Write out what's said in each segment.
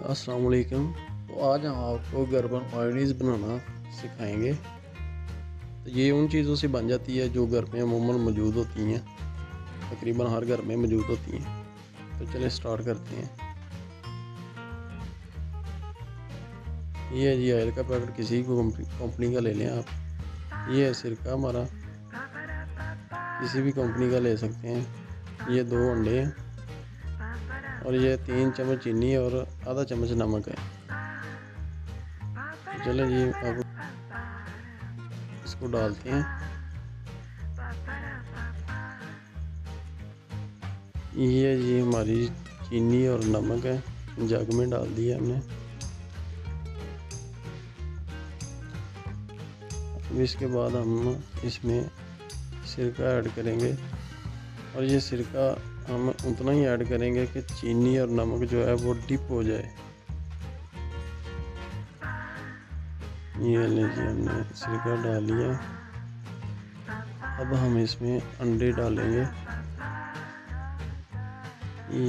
अस्सलाम वालेकुम। तो आज हम आपको घर पर मायोनीज़ बनाना सिखाएंगे। तो ये उन चीज़ों से बन जाती है जो घर में अमूमन मौजूद होती हैं, तकरीबन हर घर में मौजूद होती हैं। तो चलिए स्टार्ट करते हैं। ये है जी ऑयल का पैकेट, किसी भी कंपनी का ले लें आप। ये है सिरका हमारा, किसी भी कंपनी का ले सकते हैं। ये 2 अंडे हैं और ये 3 चम्मच चीनी और आधा चम्मच नमक है। तो चलें जी अब इसको डालते हैं। ये जी हमारी चीनी और नमक है, जग में डाल दिया हमने। अब इसके बाद हम इसमें सिरका ऐड करेंगे और ये सिरका हम उतना ही ऐड करेंगे कि चीनी और नमक जो है वो डिप हो जाए। ये लीजिए हमने सिरका डाल लिया। अब हम इसमें अंडे डालेंगे।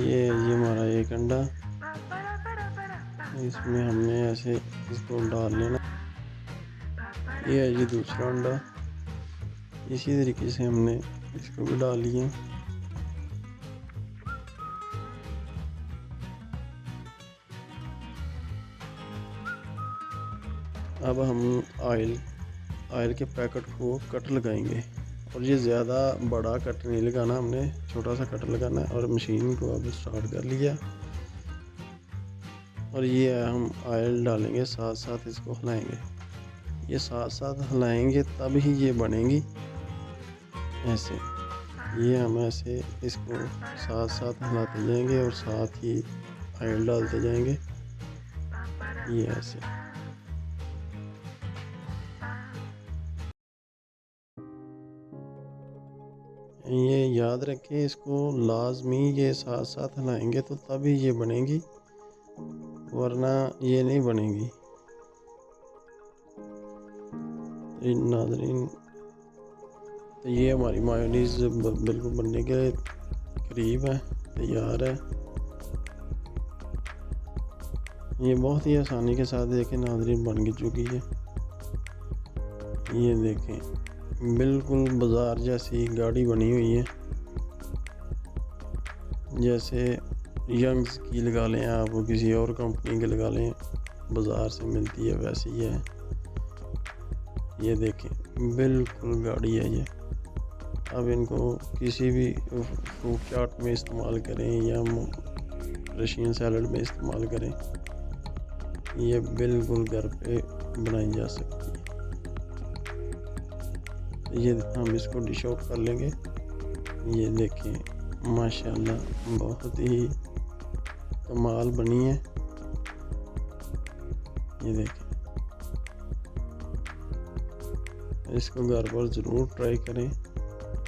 ये हमारा एक अंडा, इसमें हमने ऐसे इसको डाल लेना। ये है जी दूसरा अंडा, इसी तरीके से हमने इसको भी डाल लिया। अब हम ऑयल के पैकेट को कट लगाएंगे और ये ज़्यादा बड़ा कट नहीं लगाना, हमने छोटा सा कट लगाना है। और मशीन को अब स्टार्ट कर लिया और ये हम ऑयल डालेंगे, साथ साथ इसको हिलाएंगे। ये साथ साथ हिलाएंगे तब ही ये बनेगी ऐसे। ये हम ऐसे इसको साथ साथ हिलाते जाएंगे और साथ ही ऑयल डालते जाएंगे, ये ऐसे। ये याद रखें, इसको लाजमी ये साथ साथ हिलाएंगे तो तभी ये बनेगी, वरना ये नहीं बनेगी। नाज़रीन, तो ये हमारी मायोनीज़ बिल्कुल बनने के करीब है, तैयार है। ये बहुत ही आसानी के साथ देखें नाज़रीन बन के चुकी है। ये देखें बिल्कुल बाज़ार जैसी गाड़ी बनी हुई है, जैसे यंग्स की लगा लें आप, किसी और कंपनी के लगा लें, बाज़ार से मिलती है वैसी ही है। ये देखें बिल्कुल गाड़ी है ये। अब इनको किसी भी फ्रूट चाट में इस्तेमाल करें या रशियन सैलड में इस्तेमाल करें, ये बिल्कुल घर पे बनाई जा सकती है। ये हम इसको डिश आउट कर लेंगे। ये देखें माशाल्लाह बहुत ही कमाल बनी है। ये देखें, इसको घर पर ज़रूर ट्राई करें,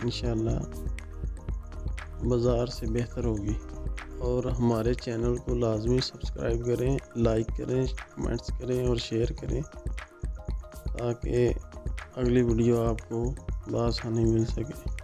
इंशाल्लाह बाज़ार से बेहतर होगी। और हमारे चैनल को लाजमी सब्सक्राइब करें, लाइक करें, कमेंट्स करें और शेयर करें, ताकि अगली वीडियो आपको बआसानी मिल सके।